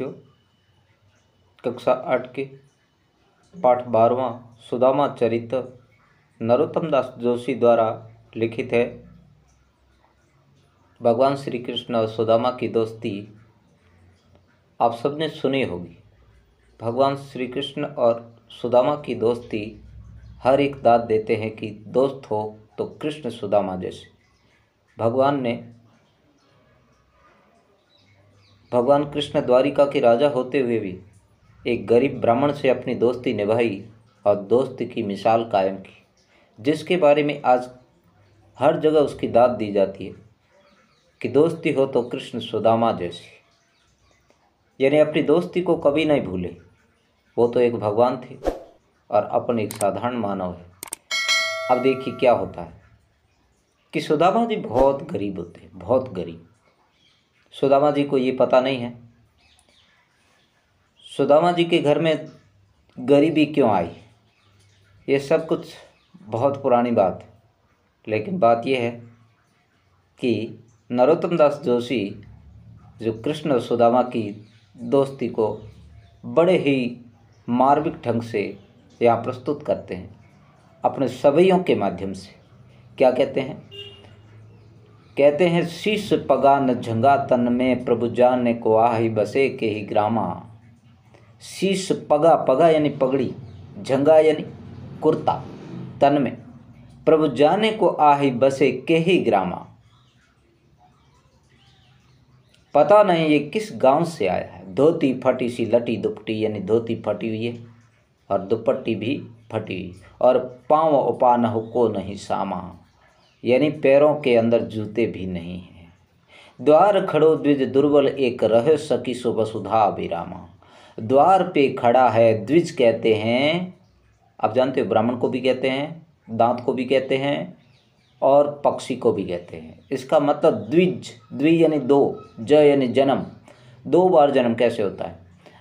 विद्यार्थियों, कक्षा 8 के पाठ 12वां सुदामा चरित्र नरोत्तम दास जोशी द्वारा लिखित है। भगवान श्री कृष्ण और सुदामा की दोस्ती आप सबने सुनी होगी। भगवान श्री कृष्ण और सुदामा की दोस्ती हर एक दाद देते हैं कि दोस्त हो तो कृष्ण सुदामा जैसे। भगवान कृष्ण द्वारिका के राजा होते हुए भी एक गरीब ब्राह्मण से अपनी दोस्ती निभाई और दोस्ती की मिसाल कायम की, जिसके बारे में आज हर जगह उसकी दाद दी जाती है कि दोस्ती हो तो कृष्ण सुदामा जैसी। यानी अपनी दोस्ती को कभी नहीं भूले। वो तो एक भगवान थे और अपन एक साधारण मानव है। अब देखिए क्या होता है कि सुदामा जी बहुत गरीब होते हैं, बहुत गरीब। सुदामा जी को ये पता नहीं है सुदामा जी के घर में गरीबी क्यों आई। ये सब कुछ बहुत पुरानी बात है, लेकिन बात यह है कि नरोत्तम दास जोशी जो कृष्ण और सुदामा की दोस्ती को बड़े ही मार्मिक ढंग से यहाँ प्रस्तुत करते हैं अपने सवैयों के माध्यम से। क्या कहते हैं शीश पगा न झंगा तन में प्रभु जाने को आही बसे के ही ग्रामा। शीश पगा, पगा यानी पगड़ी, झंगा यानी कुर्ता, तन में प्रभु जाने को आही बसे के ही ग्रामा। पता नहीं ये किस गांव से आया है। धोती फटी सी लटी दुपट्टी, यानी धोती फटी हुई है और दुपट्टी भी फटी हुई, और पाँव उपा न को नहीं सामा, यानी पैरों के अंदर जूते भी नहीं हैं। द्वार खड़ो द्विज दुर्बल एक रह सकी सो वसुधा विरामा। द्वार पे खड़ा है, द्विज कहते हैं, आप जानते हो ब्राह्मण को भी कहते हैं, दांत को भी कहते हैं और पक्षी को भी कहते हैं। इसका मतलब द्विज, द्वि यानी दो, ज यानी जन्म, दो बार जन्म कैसे होता है।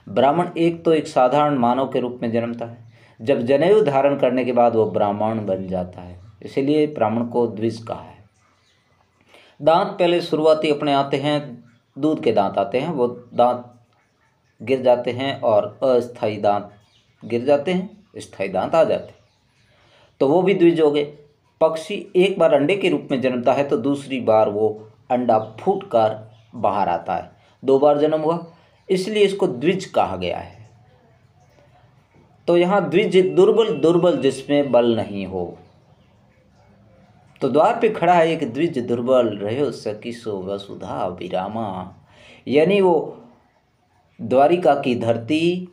ब्राह्मण एक तो एक साधारण मानव के रूप में जन्मता है, जब जनेऊ धारण करने के बाद वो ब्राह्मण बन जाता है, इसीलिए ब्राह्मण को द्विज कहा है। दांत पहले शुरुआती अपने आते हैं, दूध के दांत आते हैं, वो दांत गिर जाते हैं और अस्थायी दांत गिर जाते हैं, स्थायी दांत आ जाते हैं, तो वो भी द्विज हो गए। पक्षी एक बार अंडे के रूप में जन्मता है तो दूसरी बार वो अंडा फूटकर बाहर आता है, दो बार जन्म हुआ, इसलिए इसको द्विज कहा गया है। तो यहाँ द्विज दुर्बल, दुर्बल जिसमें बल नहीं हो। तो द्वार पे खड़ा है एक द्विज दुर्बल रहो सकी सो वसुधा विरामा, यानी वो द्वारिका की धरती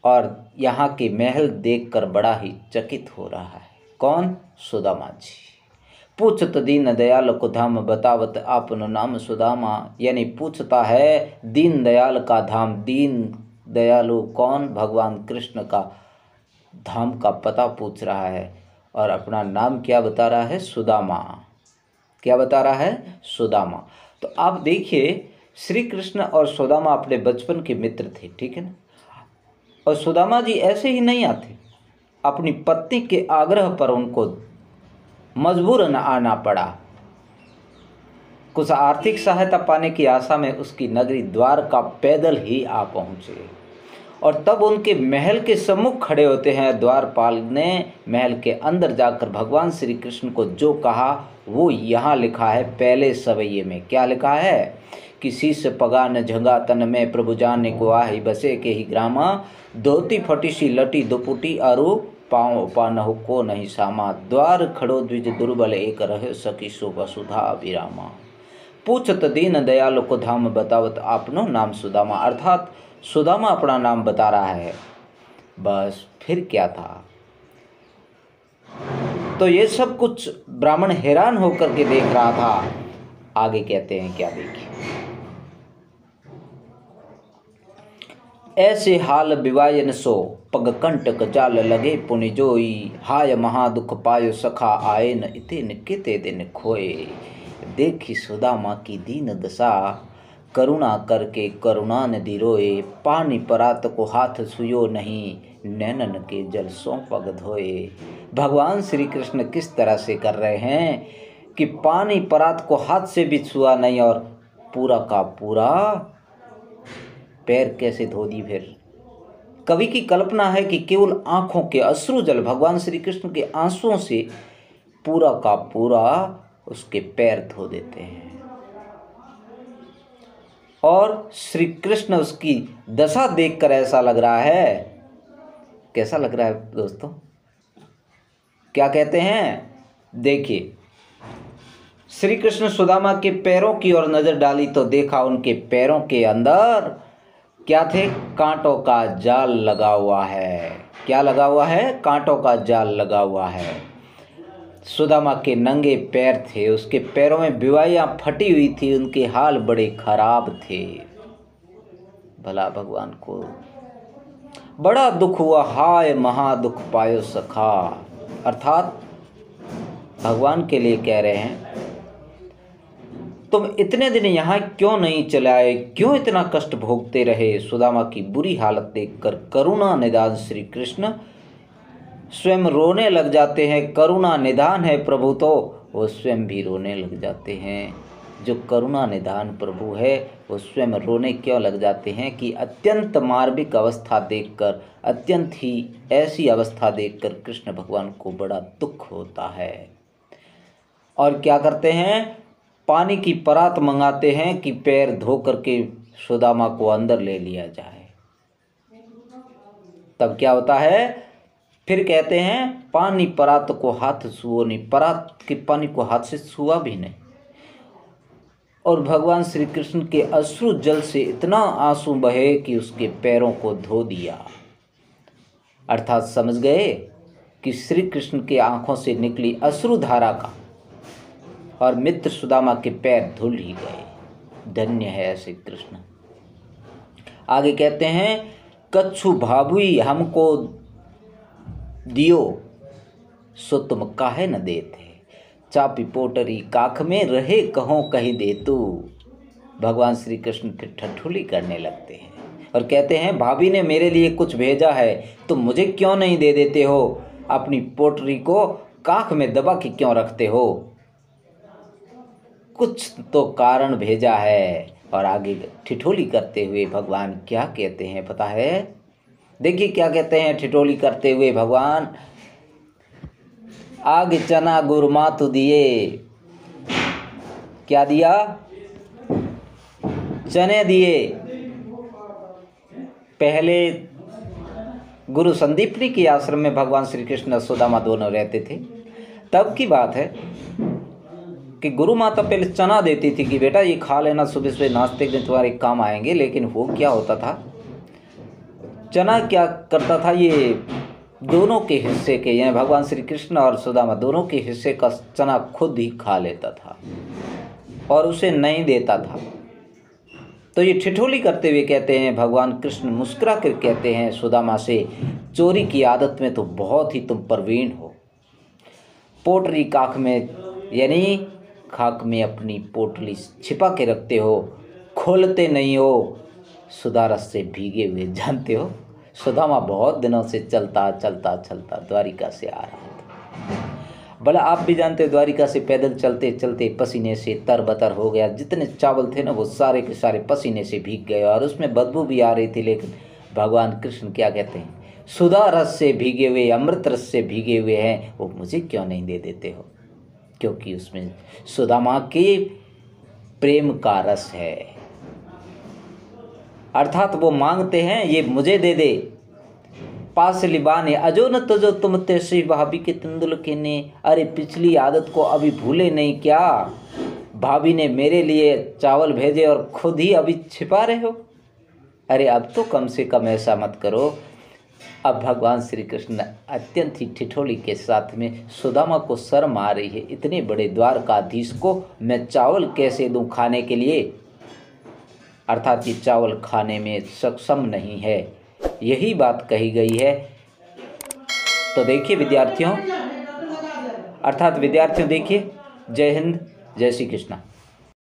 और यहाँ के महल देखकर बड़ा ही चकित हो रहा है। कौन? सुदामा जी। पूछत दीन दयाल को धाम बतावत आपनो नाम सुदामा, यानी पूछता है दीन दयाल का धाम। दीन दयालु कौन? भगवान कृष्ण का धाम का पता पूछ रहा है और अपना नाम क्या बता रहा है? सुदामा। क्या बता रहा है? सुदामा। तो आप देखिए श्री कृष्ण और सुदामा अपने बचपन के मित्र थे, ठीक है ना। और सुदामा जी ऐसे ही नहीं आते, अपनी पत्नी के आग्रह पर उनको मजबूरन आना पड़ा। कुछ आर्थिक सहायता पाने की आशा में उसकी नगरी द्वारका पैदल ही आ पहुँचे, और तब उनके महल के सम्मुख खड़े होते हैं। द्वारपाल ने महल के अंदर जाकर भगवान श्री कृष्ण को जो कहा वो यहाँ लिखा है पहले सवैये में। क्या लिखा है कि शीश पगा न झंगा तन में प्रभु जाने को आही बसे के ही ग्रामा। धोती फटी सी लटी दुपुटी अरु पाँव उपा न को नहीं सामा। द्वार खड़ो द्विज दुर्बल एक रह सकी सो वसुधा विरामा। पूछत दीन दयाल को धाम बतावत आपनो नाम सुदामा, अर्थात सुदामा अपना नाम बता रहा है। बस फिर क्या था। तो ये सब कुछ ब्राह्मण हैरान होकर के देख रहा था। आगे कहते हैं क्या, देखिए। ऐसे हाल विवायन सो पग कंटक जाल लगे पुनि जोई। हाय महादुख पायो सखा आए न इते न किते दिन खोए। देखी सुदामा की दीन दशा करुणा करके करुणा नदी रोए। पानी परात को हाथ छुयो नहीं नैनन के जल सो पग धोए। भगवान श्री कृष्ण किस तरह से कर रहे हैं कि पानी परात को हाथ से भी छुआ नहीं और पूरा का पूरा पैर कैसे धो दी फिर। कवि की कल्पना है कि केवल आंखों के अश्रु जल भगवान श्री कृष्ण के आंसुओं से पूरा का पूरा उसके पैर धो देते हैं। और श्री कृष्ण उसकी दशा देखकर ऐसा लग रहा है, कैसा लग रहा है दोस्तों, क्या कहते हैं, देखिए, श्री कृष्ण सुदामा के पैरों की ओर नजर डाली तो देखा उनके पैरों के अंदर क्या थे, कांटों का जाल लगा हुआ है। क्या लगा हुआ है, कांटों का जाल लगा हुआ है। सुदामा के नंगे पैर थे, उसके पैरों में बिवाइयाँ फटी हुई थी, उनके हाल बड़े खराब थे। भला भगवान को बड़ा दुख हुआ, हाय महादुख पायो सखा। अर्थात भगवान के लिए कह रहे हैं, तुम इतने दिन यहाँ क्यों नहीं चले आए, क्यों इतना कष्ट भोगते रहे। सुदामा की बुरी हालत देखकर करुणा निदान श्री कृष्ण स्वयं रोने लग जाते हैं। करुणा निदान है प्रभु तो वो स्वयं भी रोने लग जाते हैं। जो करुणा निदान प्रभु है वो स्वयं रोने क्यों लग जाते हैं कि अत्यंत मार्मिक अवस्था देखकर, अत्यंत ही ऐसी अवस्था देखकर कृष्ण भगवान को बड़ा दुख होता है। और क्या करते हैं, पानी की परात मंगाते हैं कि पैर धो करके सुदामा को अंदर ले लिया जाए। तब क्या होता है, फिर कहते हैं पानी परात को हाथ छुओ नहीं, परात के पानी को हाथ से छुआ भी नहीं। और भगवान श्री कृष्ण के अश्रु जल से इतना आंसू बहे कि उसके पैरों को धो दिया। अर्थात समझ गए कि श्री कृष्ण के आंखों से निकली अश्रु धारा का और मित्र सुदामा के पैर धुल ही गए। धन्य है ऐसे कृष्ण। आगे कहते हैं, कछु भाबुई हमको दियो सो तुम काहे न देते, चापी पोटरी काख में रहे कहो कहीं दे तू। भगवान श्री कृष्ण फिर ठठोली करने लगते हैं और कहते हैं, भाभी ने मेरे लिए कुछ भेजा है, तुम मुझे क्यों नहीं दे देते हो, अपनी पोटरी को काख में दबा के क्यों रखते हो, कुछ तो कारण भेजा है। और आगे ठिठोली करते हुए भगवान क्या कहते हैं पता है, देखिए क्या कहते हैं ठिठोली करते हुए भगवान, आग चना गुरमातु दिए। क्या दिया, चने दिए। पहले गुरु संदीपनी के आश्रम में भगवान श्री कृष्ण और सुदामा दोनों रहते थे। तब की बात है कि गुरु माता पहले चना देती थी कि बेटा ये खा लेना, सुबह सुबह नाश्ते के तुम्हारे काम आएंगे। लेकिन वो क्या होता था, चना क्या करता था, ये दोनों के हिस्से के, यानी भगवान श्री कृष्ण और सुदामा दोनों के हिस्से का चना खुद ही खा लेता था और उसे नहीं देता था। तो ये ठिठोली करते हुए कहते हैं, भगवान कृष्ण मुस्कुरा कर कहते हैं सुदामा से, चोरी की आदत में तो बहुत ही तुम प्रवीण हो। पोटली काख में, यानी खाक में अपनी पोटली छिपा के रखते हो, खोलते नहीं हो, सुदारस से भीगे हुए। जानते हो सुदामा बहुत दिनों से चलता चलता चलता द्वारिका से आ रहा था। भला आप भी जानते हो द्वारिका से पैदल चलते चलते पसीने से तरबतर हो गया। जितने चावल थे ना वो सारे के सारे पसीने से भीग गए और उसमें बदबू भी आ रही थी। लेकिन भगवान कृष्ण क्या कहते हैं, सुधा रस से भीगे हुए, अमृत रस से भीगे हुए हैं, वो मुझे क्यों नहीं दे देते हो, क्योंकि उसमें सुदामा के प्रेम का रस है। अर्थात वो मांगते हैं ये मुझे दे दे। पास लिबाने अजो न तुझो तुम तेसी भाभी के तंदुल के ने, अरे पिछली आदत को अभी भूले नहीं क्या, भाभी ने मेरे लिए चावल भेजे और खुद ही अभी छिपा रहे हो। अरे अब तो कम से कम ऐसा मत करो। अब भगवान श्री कृष्ण अत्यंत ही ठिठोली के साथ में सुदामा को शर्म आ रही है, इतने बड़े द्वारकाधीश को मैं चावल कैसे दूं खाने के लिए, अर्थात ये चावल खाने में सक्षम नहीं है, यही बात कही गई है। तो देखिए विद्यार्थियों, अर्थात विद्यार्थियों देखिए, जय हिंद, जय श्री कृष्णा।